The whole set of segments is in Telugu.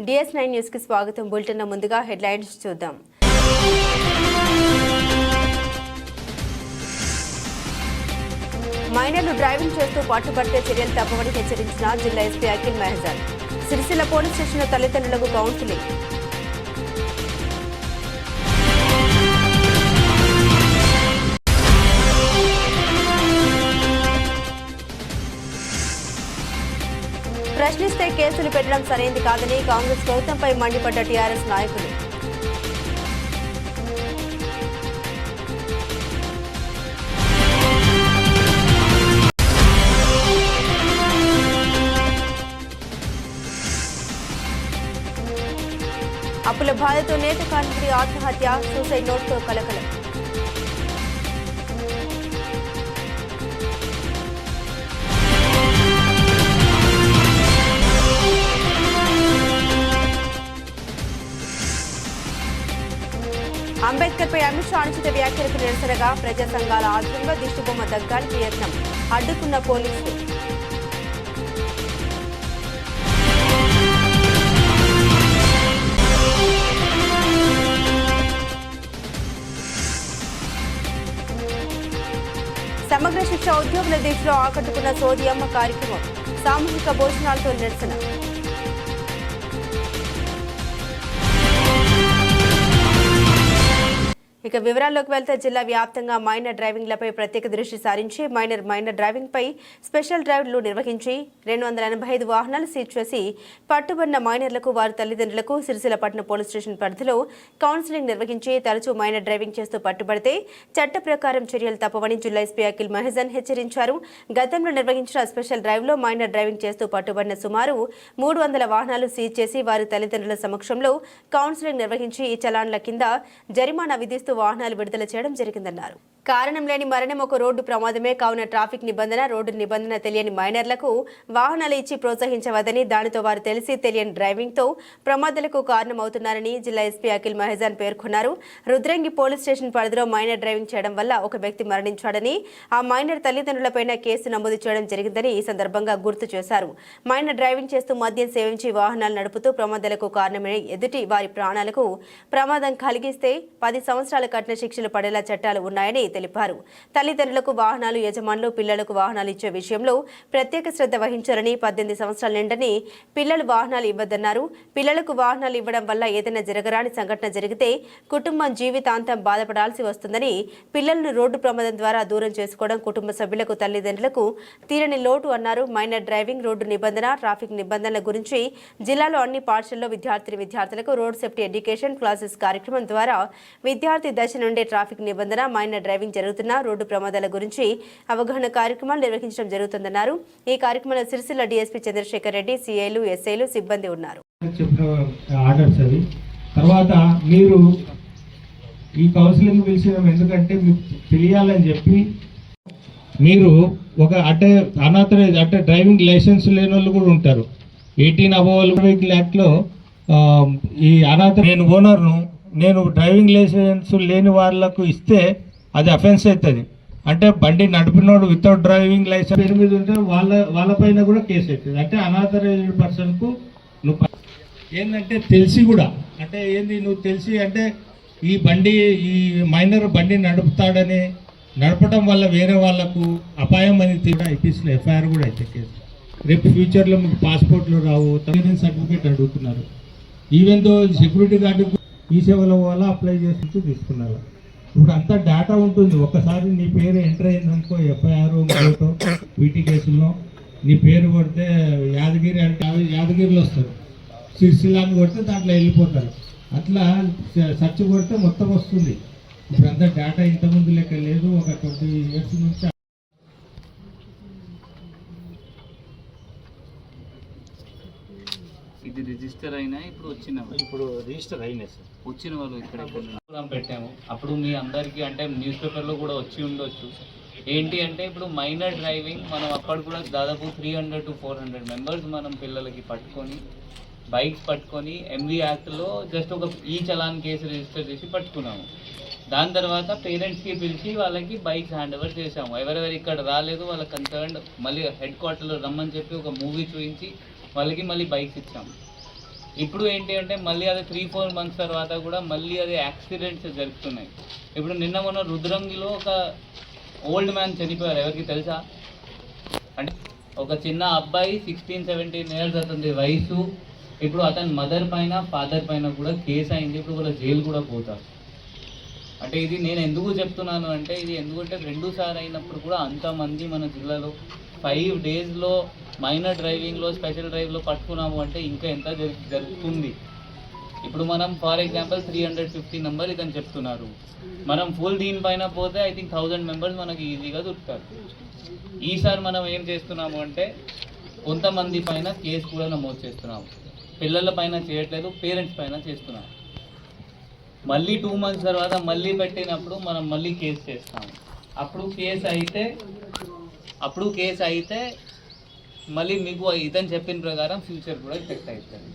DS9 న్యూస్ కి స్వాగతం. బులెటిన్ ముందుగా హెడ్లైన్స్ చూద్దాం. మైనర్లు డ్రైవింగ్ చేస్తూ పట్టుబడితే చర్యలు తప్పవని హెచ్చరించిన జిల్లా SP Akhil Mahajan. Sircilla police station తల్లిదండ్రులకు కౌన్సిలింగ్. ప్రశ్నిస్తే కేసులు పెట్టడం సరైంది కాదని కాంగ్రెస్ ప్రభుత్వంపై మండిపడ్డ టీఆర్ఎస్ నాయకులు. అప్పుల బాధతో నేత కార్మికుడి ఆత్మహత్య, సూసైడ్ నోట్తో కలకలం. అంబేద్కర్ పై అమిత్ షా అనుచిత వ్యాఖ్యలకు నిరసనగా ప్రజా సంఘాల ఆధ్వర్యంలో దిష్టిబొమ్మ దగ్గడానికి యత్నం, అడ్డుకున్న పోలీసులు. సమగ్ర శిక్ష ఉద్యోగుల దీక్షలో ఆకట్టుకున్న సోదియమ్మ కార్యక్రమం, సామూహిక భోజనాలతో నిరసన. ఇక వివరాల్లోకి వెళ్తే జిల్లా వ్యాప్తంగా మైనర్ డ్రైవింగ్లపై ప్రత్యేక దృష్టి సారించి మైనర్ డ్రైవింగ్ పై స్పెషల్ డ్రైవ్లు నిర్వహించి 285 వాహనాలు సీజ్ చేసి పట్టుబడిన మైనర్లకు వారి తల్లిదండ్రులకు సిరిసిల్ల పట్టణ పోలీస్ స్టేషన్ పరిధిలో కౌన్సిలింగ్ నిర్వహించి తరచూ మైనర్ డ్రైవింగ్ చేస్తూ పట్టుబడితే చట్ట ప్రకారం చర్యలు తప్పవని జిల్లా ఎస్పీ అఖిల్ మెహజాన్ హెచ్చరించారు. గతంలో నిర్వహించిన స్పెషల్ డ్రైవ్లో మైనర్ డ్రైవింగ్ చేస్తూ పట్టుబడిన సుమారు 300 వాహనాలు సీజ్ చేసి వారి తల్లిదండ్రుల సమక్షంలో కౌన్సిలింగ్ నిర్వహించి ఈ చలాన్ల కింద జరిమానా విధిస్తూ వాహనాలు విడుదల చేయడం జరిగిందన్నారు. కారణం లేని మరణం ఒక రోడ్డు ప్రమాదమే కావున ట్రాఫిక్ నిబంధన, రోడ్డు నిబంధన తెలియని మైనర్లకు వాహనాలు ఇచ్చి ప్రోత్సహించవద్దని, దానితో వారు తెలిసి తెలియని డ్రైవింగ్తో ప్రమాదాలకు కారణమవుతున్నారని జిల్లా ఎస్పీ అఖిల్ మెహజాన్ పేర్కొన్నారు. రుద్రంగి పోలీస్ స్టేషన్ పరిధిలో మైనర్ డ్రైవింగ్ చేయడం వల్ల ఒక వ్యక్తి మరణించాడని, ఆ మైనర్ తల్లిదండ్రులపైన కేసు నమోదు చేయడం జరిగిందని ఈ సందర్భంగా గుర్తు చేశారు. మైనర్ డ్రైవింగ్ చేస్తూ మద్యం సేవించి వాహనాలు నడుపుతూ ప్రమాదాలకు కారణమై ఎదుటి వారి ప్రాణాలకు ప్రమాదం కలిగిస్తే 10 సంవత్సరాల కఠిన శిక్షలు పడేలా చట్టాలు ఉన్నాయని తెలిపారు. తల్లిదండ్రులకు వాహనాలు, యజమానులు పిల్లలకు వాహనాలు ఇచ్చే విషయంలో ప్రత్యేక శ్రద్ధ వహించాలని, 18 సంవత్సరాల నిండని పిల్లలు వాహనాలు ఇవ్వద్దన్నారు. పిల్లలకు వాహనాలు ఇవ్వడం వల్ల ఏదైనా జరగరాని సంఘటన జరిగితే కుటుంబం జీవితాంతం బాధపడాల్సి వస్తుందని, పిల్లలను రోడ్డు ప్రమాదం ద్వారా దూరం చేసుకోవడం కుటుంబ సభ్యులకు, తల్లిదండ్రులకు తీరని లోటు అన్నారు. మైనర్ డ్రైవింగ్, రోడ్డు నిబంధన, ట్రాఫిక్ నిబంధనల గురించి జిల్లాలో అన్ని పాఠశాలలో విద్యార్థులకు రోడ్ సేఫ్టీ ఎడ్యుకేషన్ క్లాసెస్ కార్యక్రమం ద్వారా విద్యార్థి దశ నుండే ట్రాఫిక్ నిబంధన, మైనర్ డ్రైవింగ్ జరుగుతున్న రోడ్డు ప్రమాదాల గురించి అవగాహన కార్యక్రమాలు నిర్వహించడం జరుగుతుందన్నారు. ఈ కార్యక్రమంలో సిరిసిల్ల డీఎస్పీ చంద్రశేఖర్ రెడ్డి, సిఐలు, ఎస్ఐలు, సిబ్బంది ఉన్నారు. తర్వాత మీరు ఈ కౌన్సిలింగ్ పిలిచడం ఎందుకంటే మీకు తెలియాలని చెప్పి, మీరు ఒక అనాథరైజ్ డ్రైవింగ్ లైసెన్స్ లేని వాళ్ళు కూడా ఉంటారు. 18 అబోవ్ వెహికల్ యాక్ట్లో ఈ నేను ఓనర్ను, నేను డ్రైవింగ్ లైసెన్స్ లేని వాళ్ళకు ఇస్తే అది అఫెన్స్ అవుతుంది. అంటే బండి నడిపినోడు వితౌట్ డ్రైవింగ్ లైసెన్స్ 8 ఉంటే వాళ్ళపైన కూడా కేసు అవుతుంది. అంటే అనాథరైజ్డ్ పర్సన్కు నువ్వు ఏంటంటే తెలిసి కూడా, అంటే ఏంది నువ్వు తెలిసి అంటే ఈ మైనర్ బండి నడపడం వల్ల వేరే వాళ్ళకు అపాయం అని ఐపీసీలో ఎఫ్ఐఆర్ కూడా అయితే కేసు. రేపు ఫ్యూచర్లో మీకు పాస్పోర్ట్లు రావు, సర్టిఫికేట్ అడుగుతున్నారు. ఈవెన్ దో సెక్యూరిటీ గార్డు ఈ సేవల వల్ల అప్లై చేస్తూ తీసుకున్నారు. ఇప్పుడు అంతా డేటా ఉంటుంది. ఒక్కసారి నీ పేరు ఎంటర్ అయిందనుకో ఎఫ్ఐఆర్ మోటో వీటి కేసుల్లో నీ పేరు కొడితే యాదగిరి అంటే యాదగిరిలో వస్తారు, సిరిసిల్లాని కొడితే దాంట్లో వెళ్ళిపోతారు. అట్లా సర్చ్ కొడితే మొత్తం వస్తుంది. ఇప్పుడు అంతా డేటా ఇంతకుముందు లెక్క లేదు. ఒక 20 years నుంచి ఇది రిజిస్టర్ అయినా ఇప్పుడు రిజిస్టర్ అయినా సార్ వచ్చిన వాళ్ళు ఇక్కడ పెట్టాము. అప్పుడు మీ అందరికీ అంటే న్యూస్ పేపర్లో కూడా వచ్చి ఉండొచ్చు. ఏంటి అంటే ఇప్పుడు మైనర్ డ్రైవింగ్ మనం అప్పుడు కూడా దాదాపు 300 to 400 మెంబర్స్ మనం పిల్లలకి పట్టుకొని బైక్స్ పట్టుకొని ఎంవీ యాక్ట్లో జస్ట్ ఒక ఈ చలాన్ కేసు రిజిస్టర్ చేసి పట్టుకున్నాము. దాని తర్వాత పేరెంట్స్కి పిలిచి వాళ్ళకి బైక్స్ హ్యాండ్ ఓవర్ చేసాము. ఎవరెవరు ఇక్కడ రాలేదు వాళ్ళ కన్సర్న్ మళ్ళీ హెడ్ క్వార్టర్లో రమ్మని చెప్పి ఒక మూవీ చూపించి వాళ్ళకి మళ్ళీ బైక్స్ ఇచ్చాము. ఇప్పుడు ఏంటి అంటే మళ్ళీ అది 3-4 మంత్స్ తర్వాత కూడా మళ్ళీ అది యాక్సిడెంట్స్ జరుగుతున్నాయి. ఇప్పుడు నిన్న మొన్న రుద్రంగిలో ఒక ఓల్డ్ మ్యాన్ చనిపోయారు. ఎవరికి తెలుసా? అంటే ఒక చిన్న అబ్బాయి 16-17 ఇయర్స్ అవుతుంది వయసు. ఇప్పుడు అతని మదర్ పైన ఫాదర్ పైన కూడా కేసు అయింది. ఇప్పుడు కూడా జైలు కూడా పోతారు. అంటే ఇది నేను ఎందుకు చెప్తున్నాను అంటే ఇది ఎందుకంటే 2 సార్లు అయినప్పుడు కూడా అంతమంది మన జిల్లాలో 5 డేస్లో మైనర్ డ్రైవింగ్లో స్పెషల్ డ్రైవ్లో పట్టుకున్నాము అంటే ఇంకా ఎంత జరుగుతుంది. ఇప్పుడు మనం ఫర్ ఎగ్జాంపుల్ 350 నెంబర్ ఇదని చెప్తున్నారు. మనం ఫుల్ దీనిపైన పోతే ఐ థింక్ 1000 మెంబర్స్ మనకి ఈజీగా దొరుకుతారు. ఈసారి మనం ఏం చేస్తున్నాము అంటే కొంతమంది పైన కేసు కూడా నమోదు చేస్తున్నాము. పిల్లల పైన చేయట్లేదు, పేరెంట్స్ పైన చేస్తున్నాము. మళ్ళీ 2 మంత్స్ తర్వాత మళ్ళీ పెట్టినప్పుడు మనం మళ్ళీ కేసు చేస్తాము. అప్పుడు కేసు అయితే మళ్ళీ మీకు ఇతను చెప్పిన ప్రకారం ఫ్యూచర్ కూడా ఎఫెక్ట్ అవుతుంది.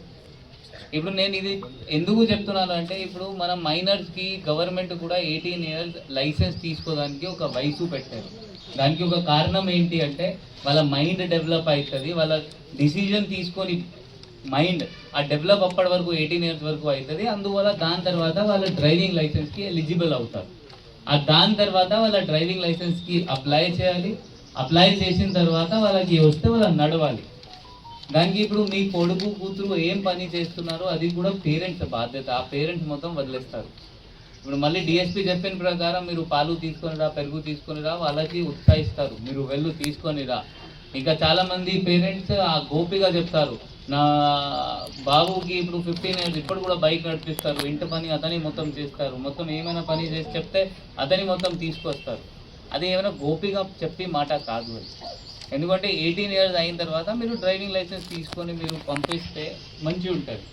ఇప్పుడు నేను ఇది ఎందుకు చెప్తున్నాను అంటే ఇప్పుడు మనం మైనర్స్కి గవర్నమెంట్ కూడా 18 ఇయర్స్ లైసెన్స్ తీసుకోవడానికి ఒక వయసు పెట్టారు. దానికి ఒక కారణం ఏంటి అంటే వాళ్ళ మైండ్ డెవలప్ అవుతుంది, వాళ్ళ డిసిజన్ తీసుకొని మైండ్ ఆ డెవలప్ అప్పటి వరకు 18 ఇయర్స్ వరకు అవుతుంది. అందువల్ల దాని తర్వాత వాళ్ళ డ్రైవింగ్ లైసెన్స్కి ఎలిజిబుల్ అవుతారు. దాని తర్వాత వాళ్ళ డ్రైవింగ్ లైసెన్స్కి అప్లై చేయాలి. అప్లై చేసిన తర్వాత వాళ్ళకి వస్తే వాళ్ళు నడవాలి. దానికి ఇప్పుడు మీ కొడుకు కూతురు ఏం పని చేస్తున్నారో అది కూడా పేరెంట్స్ బాధ్యత. ఆ పేరెంట్స్ మొత్తం వదిలేస్తారు. ఇప్పుడు మళ్ళీ డిఎస్పీ చెప్పిన ప్రకారం మీరు పాలు తీసుకొనిరా, పెరుగు తీసుకొనిరా, వాళ్ళకి ఉత్సాహిస్తారు, మీరు వెళ్ళు తీసుకొనిరా. ఇంకా చాలామంది పేరెంట్స్ ఆ గోపిగా చెప్తారు, నా బాబుకి ఇప్పుడు 15 ఇయర్స్ ఇప్పుడు కూడా బైక్ నడిపిస్తారు, ఇంటి పని అతని మొత్తం చేస్తారు, మొత్తం ఏమైనా పని చేసి చెప్తే అతని మొత్తం తీసుకొస్తారు. అది ఏమైనా గోపిగా చెప్పి మాట కాదు అది. ఎందుకంటే 18 ఇయర్స్ అయిన తర్వాత మీరు డ్రైవింగ్ లైసెన్స్ తీసుకొని మీరు పంపిస్తే మంచిగా ఉంటుంది.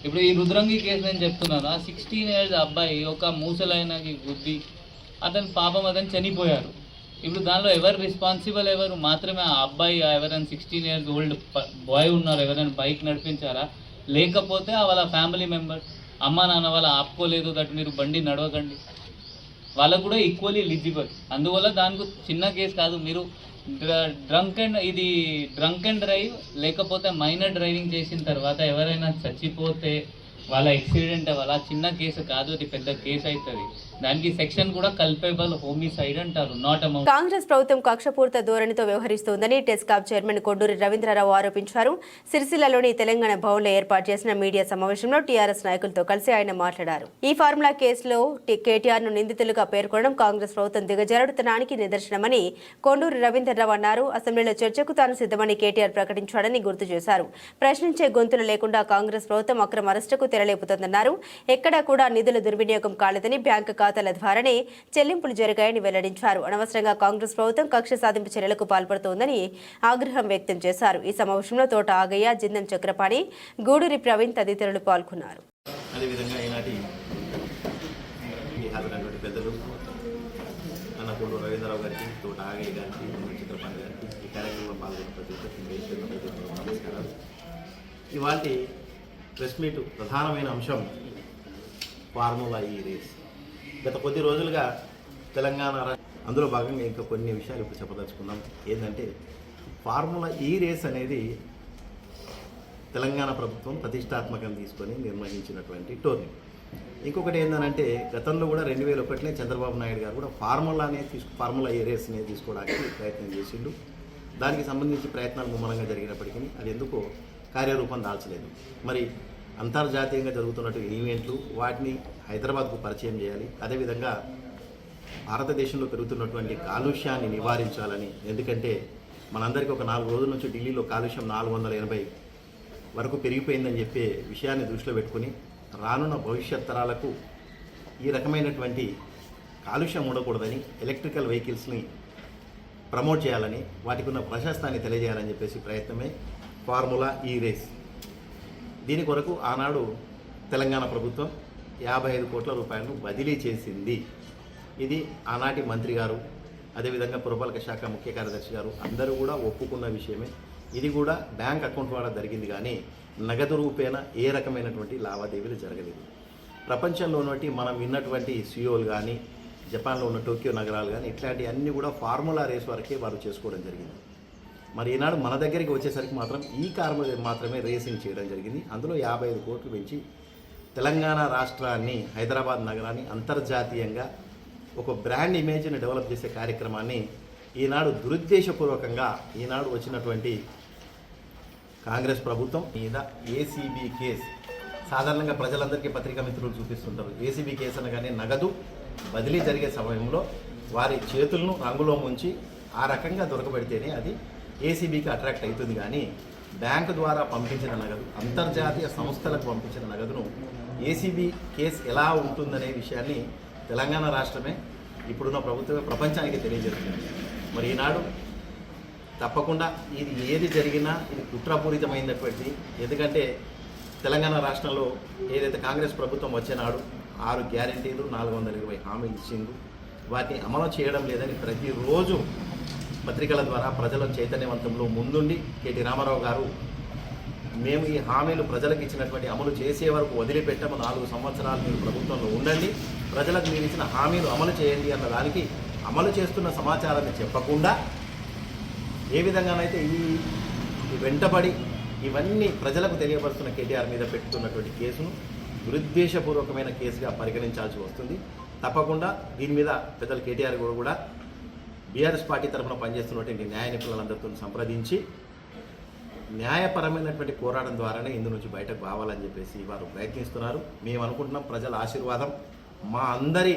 ఇప్పుడు ఈ రుద్రంగి కేసు నేను చెప్తున్నాను. ఆ 16 ఇయర్స్ అబ్బాయి ఒక మూసలైనకి గుద్ది అతను చనిపోయారు. ఇప్పుడు దానిలో ఎవరు రెస్పాన్సిబుల్ ఎవరు? మాత్రమే ఆ అబ్బాయి ఎవరైనా 16 ఇయర్స్ ఓల్డ్ బాయ్ ఉన్నారు ఎవరైనా బైక్ నడిపించారా? లేకపోతే వాళ్ళ ఫ్యామిలీ మెంబర్స్ అమ్మ నాన్న వాళ్ళు ఆపుకోలేదు దట్ మీరు బండి నడవకండి, వాళ్ళకు కూడా ఈక్వల్లీ ఎలిజిబుల్. అందువల్ల దానికి చిన్న కేసు కాదు. మీరు డ్రంక్ అండ్ డ్రైవ్ లేకపోతే మైనర్ డ్రైవింగ్ చేసిన తర్వాత ఎవరైనా చచ్చిపోతే వాళ్ళ యాక్సిడెంట్ వాళ్ళ చిన్న కేసు కాదు, అది పెద్ద కేసు అవుతుంది. దానికి సెక్షన్ కూడా కల్పేబుల్ హోమిసైడ్ అంటారు, నాట్ అమౌంట్. కాంగ్రెస్ ప్రభుత్వం కక్షపూరిత ధోరణితో వ్యవహరిస్తోందని టెస్కాప్ చైర్మన్ కొండూరి రవీంద్రరావు ఆరోపించారు. సిరిసిల్లలోని తెలంగాణ భవన్లో ఏర్పాటు చేసిన మీడియా సమావేశంలో టీఆర్ఎస్ నాయకులతో కలిసి ఆయన మాట్లాడారు. ఈ ఫార్ములా కేసులో కేటీఆర్ ను నిందితులుగా పేర్కొనడం కాంగ్రెస్ ప్రభుత్వం దిగజారుతనానికి నిదర్శనమని కొండూరి రవీంద్రరావు అన్నారు. అసెంబ్లీలో చర్చకు తాను సిద్ధమని కేటీఆర్ ప్రకటించాడని గుర్తు చేశారు. ప్రశ్నించే గొంతులు లేకుండా కాంగ్రెస్ ప్రభుత్వం అక్రమ అరెస్టుకు తెరలేపుతోందన్నారు. ఎక్కడా కూడా నిధుల దుర్వినియోగం కాలేదని, బ్యాంకు ఖాతాల ద్వారానే చెల్లింపులు జరిగాయని వెల్లడించారు. అనవసరంగా కాంగ్రెస్ ప్రభుత్వం కక్ష సాధింపు చర్యలకు పాల్పడుతోందని ఆగ్రహం వ్యక్తం చేశారు. ఈ సమావేశంలో తోట ఆగయ్య, జిందం చక్రపాణి, గూడూరి ప్రవీణ్ తదితరులు పాల్గొన్నారు. అదేవిధంగా ఈనాటి హాజరైనటువంటి పెద్దలు అన్నపూర్ణ రవీంద్రరావు గారికి, తోట ఆగయ్య గారికి, జిందం చక్రపాణి గారికి, ఈ కార్యక్రమంలో పాల్గొన్న ప్రతి ఒక్కరికి నమస్కారాలు. ఇవాళ ప్రెస్ మీట్ ప్రధానమైన అంశం ఫార్ములా ఈ రేస్. గత కొద్ది రోజులుగా తెలంగాణ అందులో భాగంగా ఇంకా కొన్ని విషయాలు ఇప్పుడు చెప్పదలుచుకున్నాం. ఏంటంటే ఫార్ములా ఈ రేస్ అనేది తెలంగాణ ప్రభుత్వం ప్రతిష్టాత్మకంగా తీసుకొని నిర్వహించినటువంటి టోర్నీ. ఇంకొకటి ఏంటంటే గతంలో కూడా 2001 చంద్రబాబు నాయుడు గారు కూడా ఫార్ములా ఈ రేస్ని తీసుకోవడానికి ప్రయత్నం చేసిండు. దానికి సంబంధించి ప్రయత్నాలు ముమ్మరంగా జరిగినప్పటికీ అది ఎందుకో కార్యరూపం దాల్చలేదు. మరి అంతర్జాతీయంగా జరుగుతున్నట్టు ఈవెంట్లు వాటిని హైదరాబాద్కు పరిచయం చేయాలి. అదేవిధంగా భారతదేశంలో పెరుగుతున్నటువంటి కాలుష్యాన్ని నివారించాలని. ఎందుకంటే మనందరికీ ఒక 4 రోజుల నుంచి ఢిల్లీలో కాలుష్యం 480 వరకు పెరిగిపోయిందని చెప్పే విషయాన్ని దృష్టిలో పెట్టుకుని రానున్న భవిష్యత్ తరాలకు ఈ రకమైనటువంటి కాలుష్యం ఉండకూడదని ఎలక్ట్రికల్ వెహికల్స్ని ప్రమోట్ చేయాలని, వాటికి ఉన్న ప్రశస్తాన్ని తెలియజేయాలని చెప్పేసి ప్రయత్నమే ఫార్ములా ఈ రేస్. దీని కొరకు ఆనాడు తెలంగాణ ప్రభుత్వం 55 కోట్ల రూపాయలను బదిలీ చేసింది. ఇది ఆనాటి మంత్రి గారు, అదేవిధంగా పురపాలక శాఖ ముఖ్య కార్యదర్శి గారు అందరూ కూడా ఒప్పుకున్న విషయమే. ఇది కూడా బ్యాంక్ అకౌంట్ ద్వారా జరిగింది, కానీ నగదు రూపేణ ఏ రకమైనటువంటి లావాదేవీలు జరగలేదు. ప్రపంచంలో ఉన్నటువంటి మనం విన్నటువంటి సియోల్ కానీ, జపాన్లో ఉన్న టోక్యో నగరాలు కానీ ఇట్లాంటి అన్నీ కూడా ఫార్ములా రేస్ వరకే వారు చేసుకోవడం జరిగింది. మరి ఈనాడు మన దగ్గరికి వచ్చేసరికి మాత్రం ఈ కారు మీద మాత్రమే రేసింగ్ చేయడం జరిగింది. అందులో 55 కోట్లు పెంచి తెలంగాణ రాష్ట్రాన్ని, హైదరాబాద్ నగరాన్ని అంతర్జాతీయంగా ఒక బ్రాండ్ ఇమేజ్ని డెవలప్ చేసే కార్యక్రమాన్ని ఈనాడు దురుద్దేశపూర్వకంగా ఈనాడు వచ్చినటువంటి కాంగ్రెస్ ప్రభుత్వం మీద ఏసీబీ కేసు, సాధారణంగా ప్రజలందరికీ పత్రికా మిత్రులు చూపిస్తుంటారు, ఏసీబీ కేసు అనగానే నగదు బదిలీ జరిగే సమయంలో వారి చేతులను రంగులో ముంచి ఆ రకంగా దొరకబడితేనే అది ఏసీబీకి అట్రాక్ట్ అవుతుంది. కానీ బ్యాంకు ద్వారా పంపించిన నగదు, అంతర్జాతీయ సంస్థలకు పంపించిన నగదును ఏసీబీ కేసు ఎలా ఉంటుందనే విషయాన్ని తెలంగాణ రాష్ట్రమే, ఇప్పుడున్న ప్రభుత్వమే ప్రపంచానికి తెలియజేస్తుంది. మరి ఈనాడు తప్పకుండా ఇది ఏది జరిగినా ఇది కుట్రపూరితమైనటువంటి, ఎందుకంటే తెలంగాణ రాష్ట్రంలో ఏదైతే కాంగ్రెస్ ప్రభుత్వం వచ్చేనాడు 6 గ్యారెంటీలు 420 హామీలు ఇచ్చింది, వాటిని అమలు చేయడం లేదని ప్రతిరోజు పత్రికల ద్వారా ప్రజల చైతన్యవంతంలో ముందుండి కేటీ రామారావు గారు మేము ఈ హామీలు ప్రజలకు ఇచ్చినటువంటి అమలు చేసే వరకు వదిలిపెట్టాము, 4 సంవత్సరాలు మీరు ప్రభుత్వంలో ఉండండి, ప్రజలకు మీరు ఇచ్చిన హామీలు అమలు చేయండి అన్న దానికి అమలు చేస్తున్న సమాచారాన్ని చెప్పకుండా ఏ విధంగానైతే ఈ వెంటబడి ఇవన్నీ ప్రజలకు తెలియపరుస్తున్న కేటీఆర్ మీద పెట్టుతున్నటువంటి కేసును దురుద్దేశపూర్వకమైన కేసుగా పరిగణించాల్సి వస్తుంది. తప్పకుండా దీని మీద పెద్దలు కేటీఆర్ కూడా బీఆర్ఎస్ పార్టీ తరఫున పనిచేస్తున్నటువంటి న్యాయ నిపుణులందరితో సంప్రదించి న్యాయపరమైనటువంటి పోరాటం ద్వారానే ఇందు నుంచి బయటకు రావాలని చెప్పేసి వారు ప్రయత్నిస్తున్నారు. మేము అనుకుంటున్నాం ప్రజల ఆశీర్వాదం, మా అందరి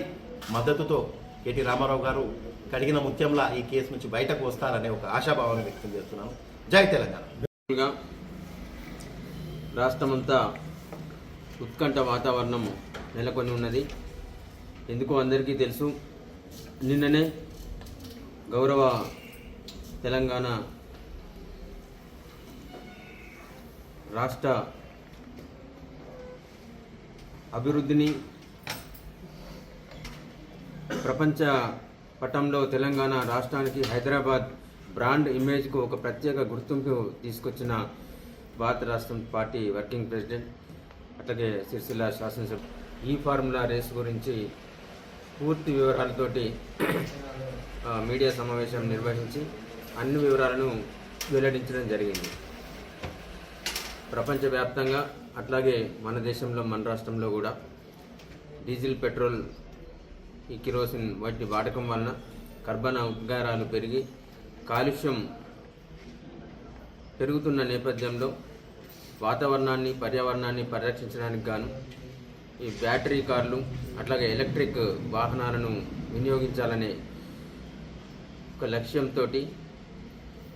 మద్దతుతో కేటీ రామారావు గారు కడిగిన ముత్యంలా ఈ కేసు నుంచి బయటకు వస్తారనే ఒక ఆశాభావాన్ని వ్యక్తం చేస్తున్నాను. జై తెలంగాణ. రాష్ట్రమంతా ఉత్కంఠ వాతావరణం నెలకొని ఉన్నది. ఎందుకో అందరికీ తెలుసు. నిన్ననే గౌరవ తెలంగాణ రాష్ట్ర అభివృద్ధిని ప్రపంచ పటంలో తెలంగాణ రాష్ట్రానికి హైదరాబాద్ బ్రాండ్ ఇమేజ్కు ఒక ప్రత్యేక గుర్తింపు తీసుకొచ్చిన భారత రాష్ట్రం పార్టీ వర్కింగ్ ప్రెసిడెంట్, అట్లాగే సిరిసిల్ల శాసనసభ ఈ ఫార్ములా రేస్ గురించి పూర్తి వివరాలతోటి మీడియా సమావేశం నిర్వహించి అన్ని వివరాలను వెల్లడించడం జరిగింది. ప్రపంచవ్యాప్తంగా అట్లాగే మన దేశంలో, మన రాష్ట్రంలో కూడా డీజిల్, పెట్రోల్, ఈ కిరోసిన్ వాటి వాడకం వలన కర్బన ఉద్గారాలు పెరిగి కాలుష్యం పెరుగుతున్న నేపథ్యంలో వాతావరణాన్ని, పర్యావరణాన్ని పరిరక్షించడానికి గాను ఈ బ్యాటరీ కార్లు అట్లాగే ఎలక్ట్రిక్ వాహనాలను వినియోగించాలనే ఒక లక్ష్యంతో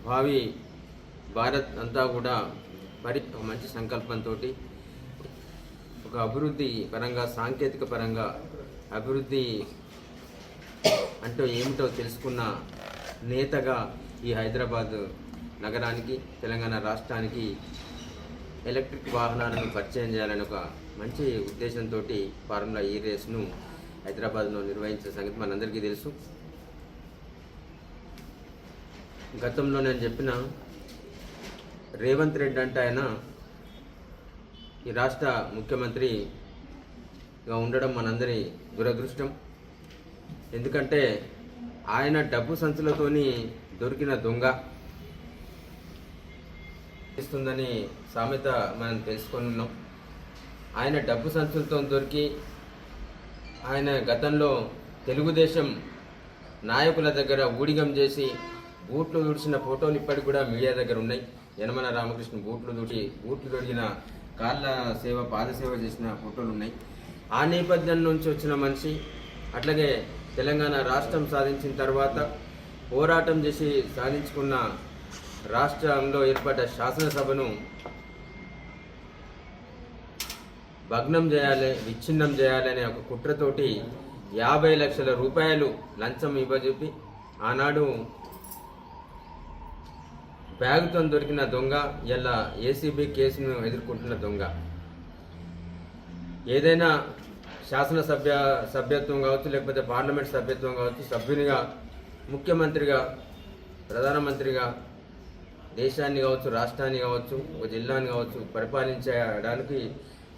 భావి భారత్ అంతా కూడా ఒక మంచి సంకల్పంతో ఒక అభివృద్ధి పరంగా, సాంకేతిక పరంగా అభివృద్ధి అంటే ఏమిటో తెలుసుకున్న నేతగా ఈ హైదరాబాద్ నగరానికి, తెలంగాణ రాష్ట్రానికి ఎలక్ట్రిక్ వాహనాలను పరిచయం చేయాలని ఒక మంచి ఉద్దేశంతో ఫార్ములా ఈ రేస్ను హైదరాబాద్లో నిర్వహించిన సంగతి మనందరికీ తెలుసు. గతంలో నేను చెప్పిన రేవంత్ రెడ్డి అంటే ఆయన ఈ రాష్ట్ర ముఖ్యమంత్రిగా ఉండడం మనందరి దురదృష్టం. ఎందుకంటే ఆయన డబ్బు సంచులతోని దొరికిన దొంగ ఇస్తుందని సామెత మనం తెలుసుకొని ఉన్నాం. ఆయన డబ్బు సంచులతో దొరికి ఆయన గతంలో తెలుగుదేశం నాయకుల దగ్గర ఊడిగం చేసి బూట్లు తుడిచిన ఫోటోలు ఇప్పటికి కూడా మీడియా దగ్గర ఉన్నాయి. యనమల రామకృష్ణ బూట్లు తొడిగిన కాళ్ళ సేవ, పాదసేవ చేసిన ఫోటోలు ఉన్నాయి. ఆ నేపథ్యం నుంచి వచ్చిన మనిషి, అట్లాగే తెలంగాణ రాష్ట్రం సాధించిన తర్వాత పోరాటం చేసి సాధించుకున్న రాష్ట్రంలో ఏర్పడ్డ శాసనసభను భగ్నం చేయాలి, విచ్ఛిన్నం చేయాలి అనే ఒక కుట్రతోటి 50 లక్షల రూపాయలు లంచం ఇవ్వజెప్పి ఆనాడు బ్యాగుతో దొరికిన దొంగ ఇలా ఏసీబీ కేసును ఎదుర్కొంటున్న దొంగ. ఏదైనా సభ్యత్వం కావచ్చు, లేకపోతే పార్లమెంట్ సభ్యత్వం కావచ్చు, సభ్యునిగా, ముఖ్యమంత్రిగా, ప్రధానమంత్రిగా దేశాన్ని కావచ్చు, రాష్ట్రాన్ని కావచ్చు, ఒక జిల్లాని కావచ్చు పరిపాలించడానికి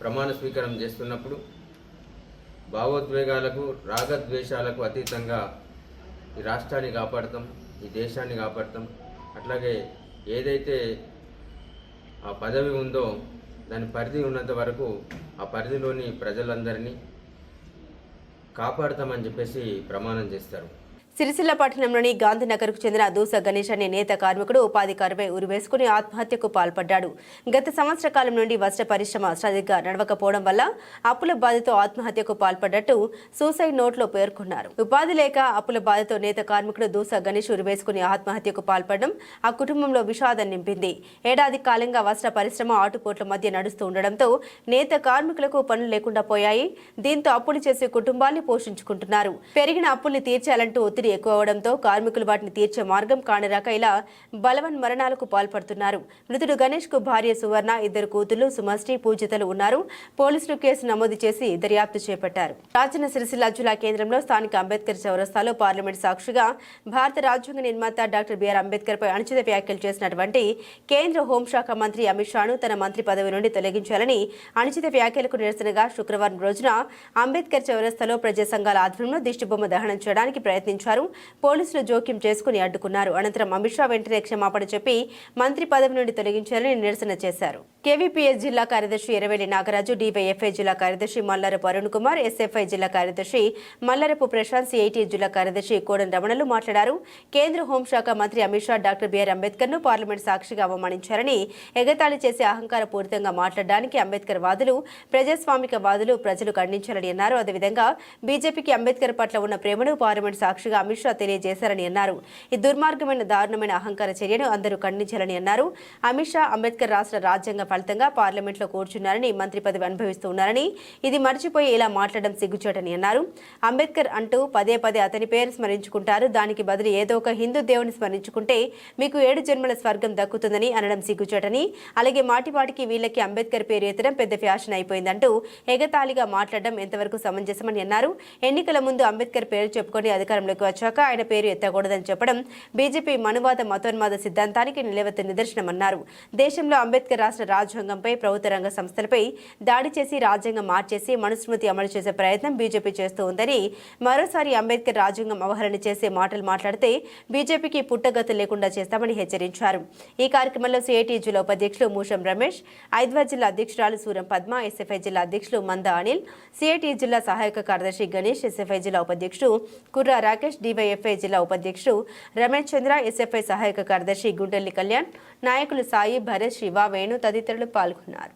ప్రమాణ స్వీకారం చేస్తున్నప్పుడు భావోద్వేగాలకు, రాగద్వేషాలకు అతీతంగా ఈ రాష్ట్రాన్ని కాపాడతాం, ఈ దేశాన్ని కాపాడతాం, అట్లాగే ఏదైతే ఆ పదవి ఉందో దాని పరిధి ఉన్నంత వరకు ఆ పరిధిలోని ప్రజలందరినీ కాపాడుతామని చెప్పేసి ప్రమాణం చేస్తారు. సిరిసిల్ల పట్టణంలోని గాంధీనగర్కు చెందిన దూస గణేష్ అనే నేత కార్మికుడు ఉపాధి కరువై ఉరివేసుకుని ఆత్మహత్యకు పాల్పడ్డాడు. గత సంవత్సర కాలం నుండి వస్త్ర పరిశ్రమ సరిగ్గా నడవకపోవడం వల్ల అప్పుల బాధతో ఆత్మహత్యకు పాల్పడ్డట్టు సూసైడ్ నోట్లో పేర్కొన్నారు. ఉపాధి లేక అప్పుల బాధతో నేత కార్మికుడు దూస గణేష్ ఉరివేసుకుని ఆత్మహత్యకు పాల్పడడం ఆ కుటుంబంలో విషాదం నింపింది. ఏడాది కాలంగా వస్త్ర పరిశ్రమ ఆటుపోట్ల మధ్య నడుస్తూ ఉండడంతో నేత కార్మికులకు పనులు లేకుండా పోయాయి. దీంతో అప్పులు చేసి కుటుంబాన్ని పోషించుకుంటున్నారు. పెరిగిన అప్పుల్ని తీర్చాలంటూ ఒత్తిడి ఎక్కువ అవడంతో కార్మికులు వాటిని తీర్చే మార్గం కానరాక ఇలా బలవన్ మరణాలకు పాల్పడుతున్నారు. మృతుడు గణేష్ కు భార్య సువర్ణ, 2 కూతుళ్లు సుమశ్రీ, పూజితలు ఉన్నారు. పోలీసులు కేసు నమోదు చేసి దర్యాప్తు చేపట్టారు. రాజన్న సిరిసిల్ల జిల్లా కేంద్రంలో స్థానిక అంబేద్కర్ చౌరస్తాలో పార్లమెంట్ సాక్షిగా భారత రాజ్యాంగ నిర్మాత డాక్టర్ బిఆర్ అంబేద్కర్ పై అనుచిత వ్యాఖ్యలు చేసినటువంటి కేంద్ర హోంశాఖ మంత్రి అమిత్ షాను తన మంత్రి పదవి నుండి తొలగించాలని అనుచిత వ్యాఖ్యలకు నిరసనగా శుక్రవారం రోజున అంబేద్కర్ చౌరస్తాలో ప్రజా సంఘాల ఆధ్వర్యంలో దిష్టిబొమ్మ దహనం చేయడానికి ప్రయత్నించారు. పోలీసులు జోక్యం చేసుకుని అడ్డుకున్నారు. అనంతరం అమిత్ షా వెంటనే క్షమాపణ చెప్పి మంత్రి పదవి నుండి తొలగించాలని నిరసన చేశారు. కేవీపీఎస్ జిల్లా కార్యదర్శి ఎర్రవెల్లి నాగరాజు, డివైఎఫ్ఐ జిల్లా కార్యదర్శి మల్లారపు అరుణ్ కుమార్, ఎస్ఎఫ్ఐ జిల్లా కార్యదర్శి మల్లారపు ప్రశాంత్, సిఐటి జిల్లా కార్యదర్శి కోడన్ రమణలు మాట్లాడారు. కేంద్ర హోంశాఖ మంత్రి అమిత్ షా డాక్టర్ బిఆర్ అంబేద్కర్ ను పార్లమెంట్ సాక్షిగా అవమానించారని, ఎగతాళి చేసి అహంకారపూరితంగా మాట్లాడడానికి అంబేద్కర్ వాదులు, ప్రజాస్వామిక వాదులు ప్రజలు ఖండించాలని అన్నారు. అదేవిధంగా బీజేపీకి అంబేద్కర్ పట్ల ఉన్న ప్రేమను పార్లమెంట్ సాక్షిగా అమిత్ షా తెలియజేశారని అన్నారు. ఈ దుర్మార్గమైన దారుణమైన అహంకార చర్యను అందరూ ఖండించాలని అన్నారు. అమిత్ షా అంబేద్కర్ రాష్ట్ర రాజ్యాంగ ఫలితంగా పార్లమెంట్లో కూర్చున్నారని, మంత్రి పదవి అనుభవిస్తున్నారని, ఇది మర్చిపోయి ఇలా మాట్లాడడం సిగ్గుచేటని అన్నారు. అంబేద్కర్ అంటూ పదే పదే అతని పేరు స్మరించుకుంటారు. దానికి బదులు ఏదో ఒక హిందూ దేవుని స్మరించుకుంటే మీకు 7 జన్మల స్వర్గం దక్కుతుందని అనడం సిగ్గుచేటని, అలాగే మాటిమాటికి వీళ్ళకి అంబేద్కర్ పేరు ఎత్తడం పెద్ద ఫ్యాషన్ అయిపోయిందంటూ ఎగతాళిగా మాట్లాడడం ఎంతవరకు సమంజసమని అన్నారు. ఎన్నికల ముందు అంబేద్కర్ పేరు చెప్పుకొని అధికారంలోకి వచ్చాక ఆయన పేరు ఎత్తకూడదని చెప్పడం బీజేపీ మనువాద మతోన్మాద సిద్ధాంతానికి నిలవెత్త నిదర్శనమన్నారు. దేశంలో అంబేద్కర్ రాష్ట్ర రాజ్యాంగంపై, ప్రభుత్వ రంగ సంస్థలపై దాడి చేసి రాజ్యాంగం మార్చేసి మనుస్మృతి అమలు చేసే ప్రయత్నం బీజేపీ చేస్తూ ఉందని, మరోసారి అంబేద్కర్ రాజ్యాంగం అవహరణ చేసే మాటలు మాట్లాడితే బీజేపీకి పుట్టగతి లేకుండా చేస్తామని హెచ్చరించారు. ఈ కార్యక్రమంలో సిఐటి జిల్లా ఉపాధ్యక్షులు మూషం రమేష్, ఐద్వా జిల్లా అధ్యక్షురాలు సూరం పద్మ, ఎస్ఎఫ్ఐ జిల్లా అధ్యక్షులు మంద అనిల్, సిఐటి జిల్లా సహాయక కార్యదర్శి గణేష్, ఎస్ఎఫ్ఐ జిల్లా ఉపాధ్యక్షుడు కుర్రా రాకేష్, డివైఎఫ్ఐ జిల్లా ఉపాధ్యక్షుడు రమేష్ చంద్ర, ఎస్ఎఫ్ఐ సహాయక కార్యదర్శి గుండెల్లి కళ్యాణ్, నాయకులు సాయి, భరత్, శివ, వేణు తదితరులు పాల్గొన్నారు.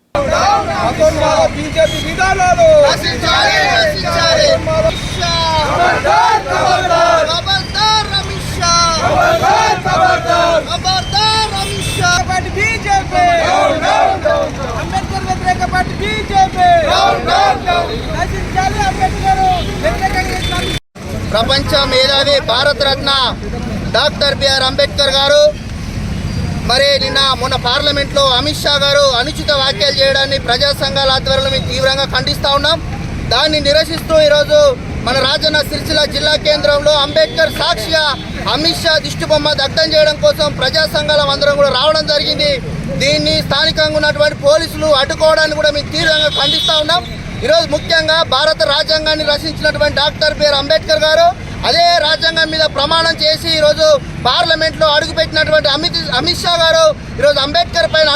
ప్రపంచ మేధావి భారతరత్న డాక్టర్ బిఆర్ అంబేద్కర్ గారు మరి మొన్న పార్లమెంట్లో అమిత్ షా గారు అనుచిత వ్యాఖ్యలు చేయడాన్ని ప్రజా సంఘాల ఆధ్వర్యంలో మేము తీవ్రంగా ఖండిస్తూ ఉన్నాం. దాన్ని నిరసిస్తూ ఈరోజు మన రాజన్న సిరిసిల్ల జిల్లా కేంద్రంలో అంబేద్కర్ సాక్షిగా అమిత్ షా దిష్టిబొమ్మ దగ్ధం చేయడం కోసం ప్రజా సంఘాల అందరం కూడా రావడం జరిగింది. దీన్ని స్థానికంగా ఉన్నటువంటి పోలీసులు అడ్డుకోవడాన్ని కూడా మేము తీవ్రంగా ఖండిస్తూ ఉన్నాం. ఈరోజు ముఖ్యంగా భారత రాజ్యాంగాన్ని రచించినటువంటి డాక్టర్ బిఆర్ అంబేద్కర్ గారు అదే రాజ్యాంగం మీద ప్రమాణం చేసి ఈరోజు పార్లమెంట్లో అడుగుపెట్టినటువంటి అమిత్ షా గారు ఈరోజు అంబేద్కర్ పైన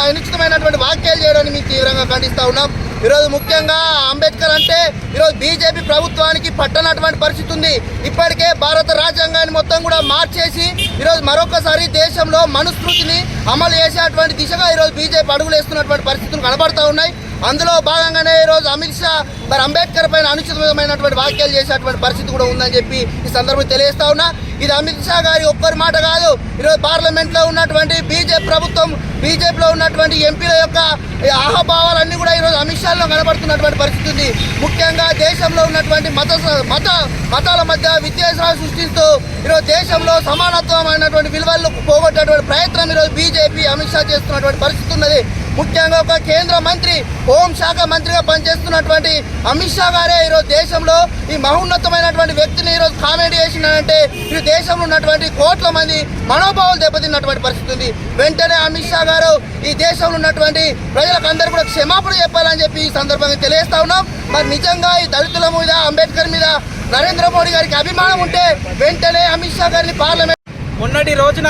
అనుచితమైనటువంటి వ్యాఖ్యలు చేయడాన్ని మేము తీవ్రంగా ఖండిస్తూ ఉన్నాం. ఈరోజు ముఖ్యంగా అంబేద్కర్ అంటే ఈరోజు బీజేపీ ప్రభుత్వానికి పట్టనటువంటి పరిస్థితి ఉంది. ఇప్పటికే భారత రాజ్యాంగాన్ని మొత్తం కూడా మార్చేసి ఈరోజు మరొకసారి దేశంలో మనుస్మృతిని అమలు చేసేటువంటి దిశగా ఈరోజు బీజేపీ అడుగులు వేస్తున్నటువంటి పరిస్థితులు కనబడుతూ ఉన్నాయి. అందులో భాగంగానే ఈరోజు అమిత్ షా మరి అంబేద్కర్ పైన అనుచితమైనటువంటి వ్యాఖ్యలు చేసేటువంటి పరిస్థితి కూడా ఉందని చెప్పి ఈ సందర్భంగా తెలియజేస్తా ఉన్నా. ఇది అమిత్ షా గారి ఒక్కరి మాట కాదు. ఈరోజు పార్లమెంట్లో ఉన్నటువంటి బీజేపీలో ఉన్నటువంటి ఎంపీల యొక్క ఆహభావాలన్నీ కూడా ఈరోజు అమిత్ షాలో కనబడుతున్నటువంటి పరిస్థితి ఉంది. ముఖ్యంగా దేశంలో ఉన్నటువంటి మతాల మధ్య విద్వేషాలు సృష్టిస్తూ ఈరోజు దేశంలో సమానత్వమైనటువంటి విలువలను పోగొట్టేటువంటి ప్రయత్నం ఈరోజు బీజేపీ అమిత్ షా చేస్తున్నటువంటి పరిస్థితి ఉన్నది. ముఖ్యంగా ఒక కేంద్ర మంత్రి, హోంశాఖ మంత్రిగా పనిచేస్తున్నటువంటి అమిత్ షా గారే ఈరోజు దేశంలో ఈ మహోన్నతమైనటువంటి వ్యక్తిని ఈరోజు కామెంట్ చేసినారంటే ఈ దేశంలో ఉన్నటువంటి కోట్ల మంది మనోభావాలు దెబ్బతిన్నటువంటి పరిస్థితి ఉంది. వెంటనే అమిత్ షా గారు ఈ దేశంలో ఉన్నటువంటి ప్రజలకు అందరూ కూడా క్షమాపణ చెప్పాలని చెప్పి ఈ సందర్భంగా తెలియజేస్తా ఉన్నాం. మరి నిజంగా ఈ దళితుల మీద, అంబేద్కర్ మీద నరేంద్ర మోడీ గారికి అభిమానం ఉంటే వెంటనే అమిత్ షా గారిని పార్లమెంట్ మొన్నటి రోజున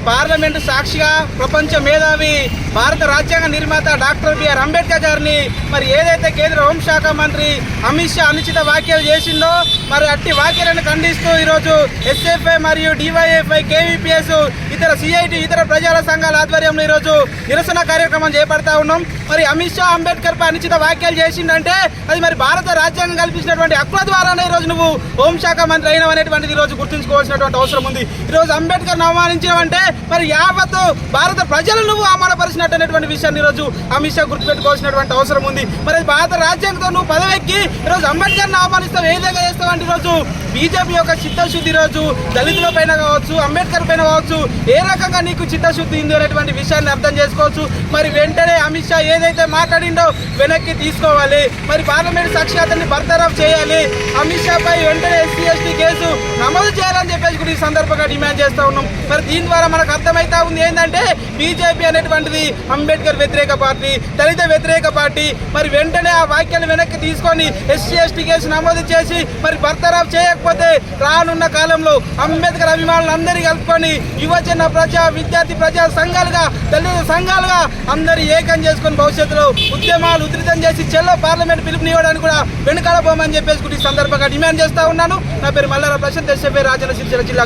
పార్లమెంటు సాక్షిగా ప్రపంచ మేధావి భారత రాజ్యాంగ నిర్మాత డాక్టర్ బిఆర్ అంబేద్కర్ గారిని మరి ఏదైతే కేంద్ర హోంశాఖ మంత్రి అమిత్ షా అనుచిత వ్యాఖ్యలు చేసిందో మరి అట్టి వ్యాఖ్యలను ఖండిస్తూ ఈరోజు ఎస్ఎఫ్ఐ మరియు డివైఎఫ్ఐ కేవీపీఎస్ ఇతర సిఐటి ఇతర ప్రజల సంఘాల ఆధ్వర్యంలో ఈరోజు నిరసన కార్యక్రమం చేపడతా ఉన్నాం. మరి అమిత్ షా అంబేద్కర్ పై అనుచిత వ్యాఖ్యలు చేసిందంటే అది మరి భారత రాజ్యాంగం కల్పించినటువంటి హక్కుల ద్వారానే ఈరోజు నువ్వు హోంశాఖ మంత్రి అయినావు అనేటువంటిది ఈరోజు గుర్తుంచుకోవాల్సినటువంటి అవసరం ఉంది. ఈరోజు అంబేద్కర్ అవమానించినవంటే మరి యావత్ భారత ప్రజలు నువ్వు అవమానపరిచినట్టు అనేటువంటి విషయాన్ని ఈరోజు అమిత్ షా గుర్తుపెట్టుకోవాల్సినటువంటి అవసరం ఉంది. మరి భారత రాజ్యాంగంతో నువ్వు పదవెక్కి ఈరోజు అంబేద్కర్ని అవమానిస్తావు, ఏ విధంగా చేస్తావు అంటే ఈరోజు బీజేపీ యొక్క చిత్తశుద్ధి ఈరోజు దళితుల పైన కావచ్చు, అంబేద్కర్ పైన కావచ్చు, ఏ రకంగా నీకు చిత్తశుద్ధి ఉంది అనేటువంటి విషయాన్ని అర్థం చేసుకోవచ్చు. మరి వెంటనే అమిత్ షా ఏదైతే మాట్లాడిండో వెనక్కి తీసుకోవాలి. మరి పార్లమెంట్ సాక్షాత్ని బర్తరఫ్ చేయాలి. అమిత్ షా పై వెంటనే ఎస్సీ ఎస్టీ కేసు నమోదు చేయాలని చెప్పేసి కూడా ఈ సందర్భంగా డిమాండ్ చేస్తూ ఉన్నాం. మరి దీని ద్వారా మనకు అర్థమవుతా ఉంది ఏంటంటే బీజేపీ అనేటువంటిది అంబేద్కర్ వ్యతిరేక పార్టీ, దళిత వ్యతిరేక పార్టీ. మరి వెంటనే ఆ వ్యాఖ్యలు వెనక్కి తీసుకొని ఎస్సీ ఎస్టీ కేసు నమోదు చేసి మరి బర్తరఫ్ చేయకపోతే రానున్న కాలంలో అంబేద్కర్ అభిమానులు అందరినీ కలుపుకొని యువజన ప్రజా విద్యార్థి ప్రజా సంఘాలుగా దళిత సంఘాలుగా అందరూ ఏకం చేసుకొని భవిష్యత్తులో ఉద్యమాలు ఉధృతం చేసి చెల్లో పార్లమెంట్ పిలుపునివ్వడానికి కూడా వెనుకాడబోమని చెప్పేసి ఈ సందర్భంగా డిమాండ్ చేస్తా ఉన్నాను. నా పేరు మల్లార ప్రశాంత్, ఎస్ఎఫ్ఐ రాజన్న సిరిసిల్ల జిల్లా.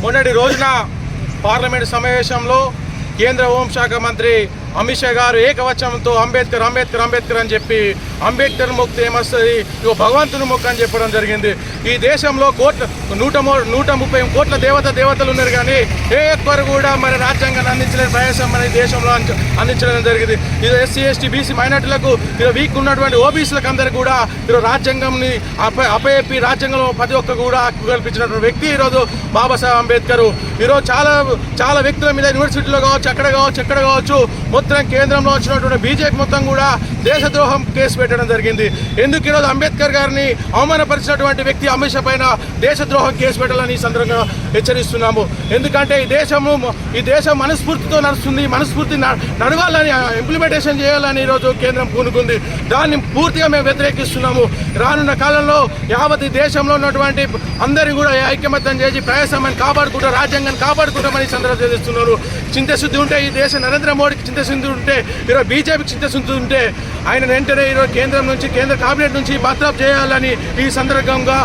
మొన్నటి రోజున పార్లమెంట్ సమావేశంలో కేంద్ర హోంశాఖ మంత్రి అమిత్ షా గారు ఏకవచనంతో అంబేద్కర్ అంబేద్కర్ అంబేద్కర్ అని చెప్పి అంబేద్కర్ మొక్కితే ఏమొస్తుంది, ఇగో భగవంతుని మొక్క అని చెప్పడం జరిగింది. ఈ దేశంలో 130 కోట్ల దేవతలు ఉన్నారు, కానీ ఏ ఒక్కరు కూడా మరి రాజ్యాంగాన్ని అందించలేని ప్రయాసం మన దేశంలో అందించడం జరిగింది. ఇది ఎస్సీ ఎస్టీ బీసీ మైనార్టీలకు ఇలా వీక్ ఉన్నటువంటి ఓబీసీలకు అందరికీ కూడా ఈరోజు రాజ్యాంగంని అపయెప్పి రాజ్యాంగంలో ప్రతి ఒక్క కూడా హక్కు కల్పించినటువంటి వ్యక్తి ఈరోజు బాబాసాహెబ్ అంబేద్కర్. ఈరోజు చాలా వ్యక్తుల మీద యూనివర్సిటీలో కావచ్చు, ఎక్కడ కావచ్చు మొత్తం కేంద్రంలో వచ్చినటువంటి బీజేపీ మొత్తం కూడా దేశద్రోహం కేసు పెట్టడం జరిగింది. ఎందుకు ఈరోజు అంబేద్కర్ గారిని అవమానపరిచినటువంటి వ్యక్తి అమిత్ షా పైన దేశద్రోహం కేసు పెట్టాలని ఈ సందర్భంగా హెచ్చరిస్తున్నాము. ఎందుకంటే ఈ దేశం మనస్ఫూర్తితో నడుస్తుంది, మనస్ఫూర్తి నడవాలని ఇంప్లిమెంటేషన్ చేయాలని ఈరోజు కేంద్రం పూనుకుంది. దాన్ని పూర్తిగా మేము వ్యతిరేకిస్తున్నాము. రానున్న కాలంలో యావత్ దేశంలో ఉన్నటువంటి అందరినీ కూడా ఐక్యమత్యం చేసి ప్రజాస్వామ్యాన్ని కాపాడుకుంటూ రాజ్యాంగాన్ని కాపాడుకుంటామని ఈ సందర్భంగా తెలుస్తున్నారు. చింతశుద్ధి ఉంటే ఈ దేశ నరేంద్ర మోడీకి చింతశుద్ధి ఉంటే, ఈరోజు బీజేపీకి చింతశుద్ధి ఉంటే ఆయన వెంటనే ఈరోజు కేంద్ర కేబినెట్ నుంచి బర్తరఫ్ చేయాలని ఈ సందర్భంగా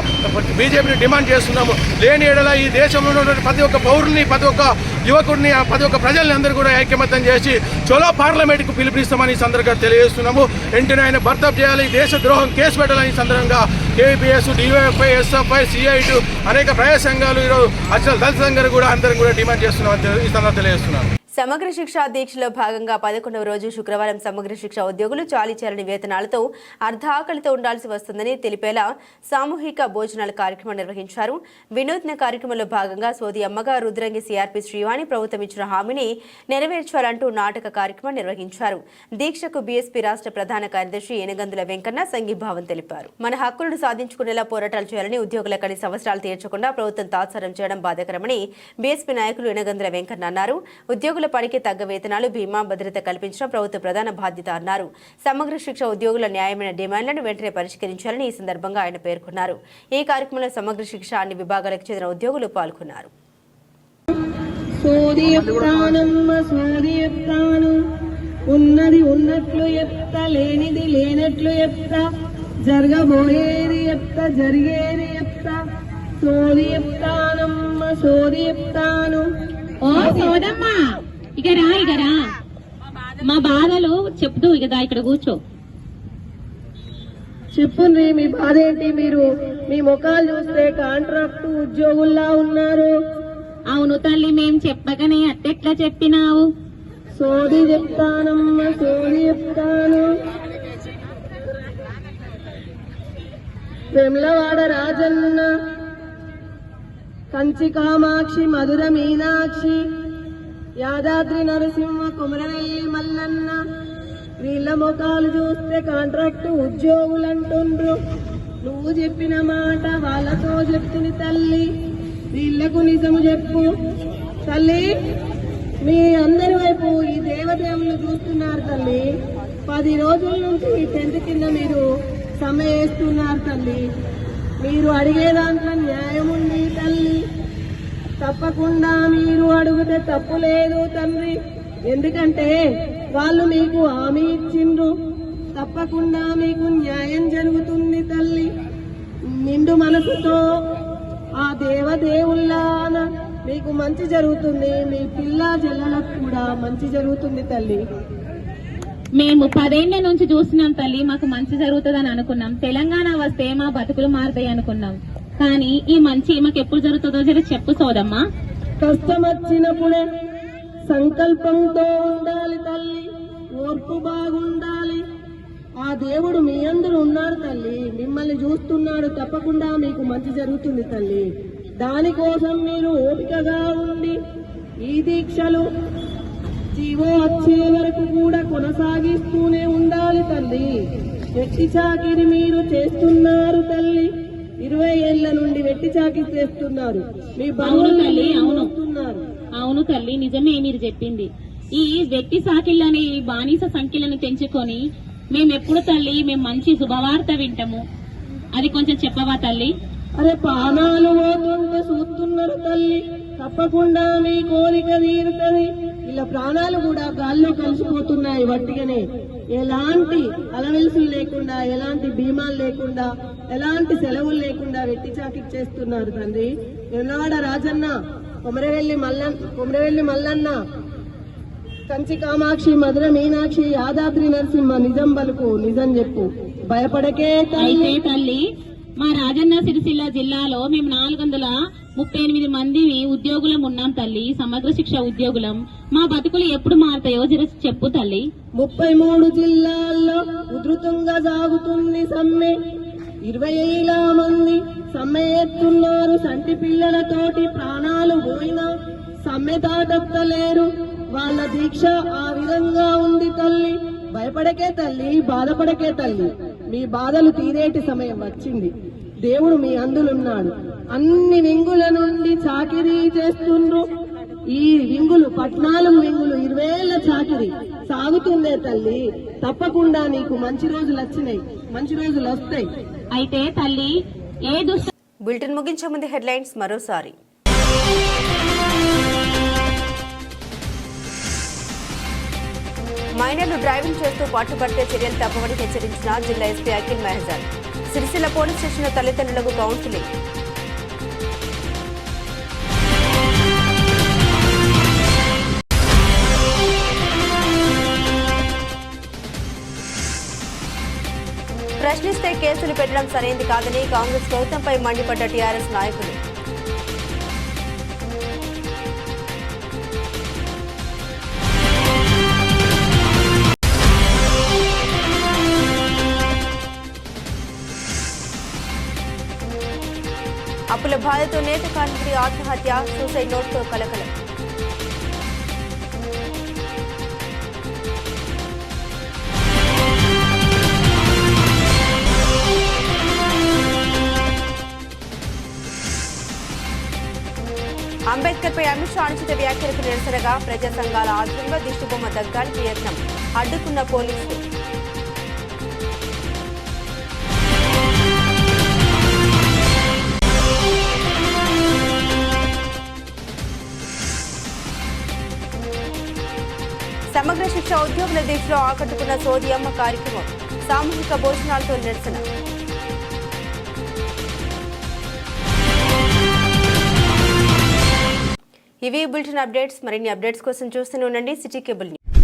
బీజేపీని డిమాండ్ చేస్తున్నాము. లేని ఏడల ఈ దేశంలో ఉన్నటువంటి ప్రతి ఒక్క పౌరుని, ప్రతి ఒక్క యువకుడిని, ప్రతి ఒక్క ప్రజల్ని అందరూ కూడా ఐక్యమత్యం చేసి చలో పార్లమెంట్కు పిలుపునిస్తామని ఈ సందర్భంగా తెలియజేస్తున్నాము. వెంటనే ఆయన బర్తరఫ్ చేయాలి, దేశద్రోహం కేసు పెట్టాలని ఈ సందర్భంగా కేవీపీఎస్, డివైఎఫ్ఐ, ఎస్ఎఫ్ఐ, సిఐటి అనేక ప్రజా సంఘాలు ఈరోజు అసలు దళిత సంఘాలు కూడా అందరం కూడా డిమాండ్ చేస్తున్నామని ఈ సందర్భంగా తెలియజేస్తున్నాను. సమగ్ర శిక్ష దీక్షలో భాగంగా 11వ రోజు శుక్రవారం సమగ్ర శిక్ష ఉద్యోగులు చాలీచాలని వేతనాలతో అర్ధ ఆకలితో ఉండాల్సి వస్తుందని తెలిపేలా సామూహిక భోజనాల కార్యక్రమం నిర్వహించారు. వినూత్న కార్యక్రమంలో భాగంగా సోది అమ్మగా రుద్రంగి సిఆర్పి శ్రీవాణి ప్రభుత్వం ఇచ్చిన హామీని నెరవేర్చాలంటూ నాటక కార్యక్రమం నిర్వహించారు. దీక్షకు బీఎస్పీ రాష్ట్ర ప్రధాన కార్యదర్శి ఏనగందుల వెంకన్న సంఘీభావం తెలిపారు. మన హక్కులను సాధించుకునేలా పోరాటాలు చేయాలని, ఉద్యోగుల కనీస అవసరాలు తీర్చకుండా ప్రభుత్వం తాత్సారం చేయడం బాధాకరమని బీఎస్పీ నాయకులు ఏనగందుల వెంకన్న అన్నారు. ఉద్యోగుల పనికి తగ్గ వేతనాలు, బీమా భద్రత కల్పించడం ప్రభుత్వ ప్రధాన బాధ్యత అన్నారు. సమగ్ర శిక్ష ఉద్యోగుల న్యాయమైన డిమాండ్లను వెంటనే పరిష్కరించాలని ఈ సందర్భంగా ఆయన పేర్కొన్నారు. ఈ కార్యక్రమంలో సమగ్ర శిక్ష అన్ని విభాగాలకు చెందిన ఉద్యోగులు పాల్గొన్నారు. ఉన్నది ఉన్నట్లు చెప్తా, లేనిది లేనట్లు చెప్తా, జరగబోయేది చెప్తా, జరిగేది చెప్తా, సోది చెప్తానమ్మ సోది చెప్తాను. ఓ సోదమ్మా, ఇక రా మా బాధలు చెప్తూ ఇక ఇక్కడ కూర్చో. చెప్పుండ్రి మీ బాధ ఏంటి? మీరు మీ ముఖాలు చూస్తే కాంట్రాక్ట్ ఉద్యోగుల్లా ఉన్నారు. అవును తల్లి, మేం చెప్పకనే అట్టెట్లా చెప్పినావు? సోది చెప్తానమ్మ సోది చెప్తాను. వెమ్లవాడ రాజన్న, కంచి కామాక్షి, మధుర మీనాక్షి, యాదాద్రి నరసింహ, కుమరవెల్లి మల్లన్న, వీళ్ళ ముఖాలు చూస్తే కాంట్రాక్ట్ ఉద్యోగులు అంటుండ్రు. నువ్వు చెప్పిన మాట వాళ్ళతో చెప్తుని తల్లి, వీళ్లకు నిజము చెప్పు తల్లి. మీ అందరి వైపు ఈ దేవదేవులు చూస్తున్నారు తల్లి. 10 రోజుల నుంచి ఈ టెంట్ కింద మీరు సమ్మె చేస్తున్నారు తల్లి. మీరు అడిగే దాంట్లో న్యాయం ఉంది తల్లి. తప్పకుండా మీరు అడిగితే తప్పు లేదు తండ్రి, ఎందుకంటే వాళ్ళు మీకు హామీ ఇచ్చిండ్రు. తప్పకుండా మీకు న్యాయం జరుగుతుంది తల్లి. నిండు మనసుతో ఆ దేవదేవుల్లాన మీకు మంచి జరుగుతుంది, మీ పిల్ల జల్లలకు కూడా మంచి జరుగుతుంది తల్లి. మేము 10 ఏళ్ల నుంచి చూస్తున్నాం తల్లి, మాకు మంచి జరుగుతుందని అనుకున్నాం. తెలంగాణ వస్తే మా బతుకులు మారుతాయి అనుకున్నాం. కానీ ఈ మంచి మాకు ఎప్పుడు జరుగుతుందో జర చెప్పు సోదమ్మా. కష్టం వచ్చినప్పుడే సంకల్పంతో ఉండాలి తల్లి, ఓర్పు బాగుండాలి. ఆ దేవుడు మీ అందరూ ఉన్నారు తల్లి, మిమ్మల్ని చూస్తున్నాడు. తప్పకుండా మీకు మంచి జరుగుతుంది తల్లి. దానికోసం మీరు ఓపికగా ఉండి ఈ దీక్షలు జీవో వచ్చే వరకు కూడా కొనసాగిస్తూనే ఉండాలి తల్లి. వెట్టి చాకిరి మీరు చేస్తున్నారు తల్లి, 20 ఏళ్ల నుండి వెట్టి చాకిరి చేస్తున్నారు. మీ అవును తల్లి, అవును బాగుతున్నారు. అవును తల్లి, నిజమే మీరు చెప్పింది. ఈ వ్యక్తి సాకిళ్ళని బానిస సంఖ్యలను తెంచుకొని మేమెప్పుడు తల్లి మేము మంచి శుభవార్త వింటాము, అది కొంచెం చెప్పవా తల్లి? అరే ప్రాణాలు పోతుంటే చూస్తున్నారు తల్లి, తప్పకుండా మీ కోరిక తీరుతుంది. ఇలా ప్రాణాలు కూడా గాల్లో కలిసిపోతున్నాయి వట్టిగానే. ఎలాంటి అలవెల్సులు లేకుండా, ఎలాంటి బీమాలు లేకుండా, ఎలాంటి సెలవులు లేకుండా వెట్టి చాకిరి చేస్తున్నారు తండ్రి. ఎన్నాడ రాజన్న, కొమరవెల్లి మల్లన్న, కంచి కామాక్షి, మధుర మీనాక్షి, యాదాద్రి నరసింహ నిజం పలుకు, నిజం చెప్పు, భయపడకే అయితే తల్లి, మా రాజన్న సిరిసిల్ల జిల్లాలో మేము 438 మంది ఉద్యోగులం ఉన్నాం తల్లి, సమగ్ర శిక్ష ఉద్యోగులం. మా బతుకులు ఎప్పుడు మారుతాయో జర చెప్పు తల్లి. 33 జిల్లాల్లో ఉధృతంగా సాగుతుంది సమ్మె. 20,000 మంది సమ్మె ఎత్తున్నారు. సంటి పిల్లలతోటి ప్రాణాలు పోయినా సమ్మె తాటెత్తలేరు. వాళ్ళ దీక్ష ఆ విధంగా ఉంది తల్లి. భయపడకే తల్లి, బాధపడకే తల్లి, మీ బాధలు తీరేటి సమయం వచ్చింది. దేవుడు మీ అందులున్నాడు. అన్ని వింగుల నుండి చాకిరీ చేస్తుండ్రు. ఈ వింగులు 14 వింగులు 20 ఏళ్ల చాకిరీ సాగుతుందే తల్లి. తప్పకుండా నీకు మంచి రోజులు వచ్చినాయి, మంచి రోజులు వస్తాయి. అయితే తల్లి, ఏ దుష్ట బులెటిన్ ముగించే ముందు హెడ్లైన్స్ మరోసారి. మైనర్లు డ్రైవింగ్ చేస్తూ పట్టుబడితే చర్యలు తప్పవని హెచ్చరించిన జిల్లా ఎస్పీ అఖిల్ మెహజాన్. సిరిసిల్ల పోలీస్ స్టేషన్లో తల్లిదండ్రులకు కౌన్సిలింగ్. ప్రశ్నిస్తే కేసులు పెట్టడం సరైంది కాదని కాంగ్రెస్ ప్రభుత్వంపై మండిపడ్డ టీఆర్ఎస్ నాయకులు. అప్పుల బాధతో నేత కార్మికుడి ఆత్మహత్య, సూసైడ్ నోట్తో కలకలం. అంబేద్కర్ పై అమిత్ షా అనుచిత వ్యాఖ్యలకు నిరసనగా ప్రజా సంఘాల ఆధ్వర్యంలో దిష్టిబొమ్మ దగ్గడానికి యత్నం, అడ్డుకున్న పోలీసులు. సమగ్ర శిక్ష ఉద్యోగుల దీక్షలో ఆకట్టుకున్న సోదియమ్మ కార్యక్రమం, సామూహిక భోజనాలతో నిరసన. ఇవి బులెటిన్ అప్డేట్స్. మరిన్ని అప్డేట్స్ కోసం చూస్తూనే ఉండండి సిటీ కేబుల్ న్యూస్.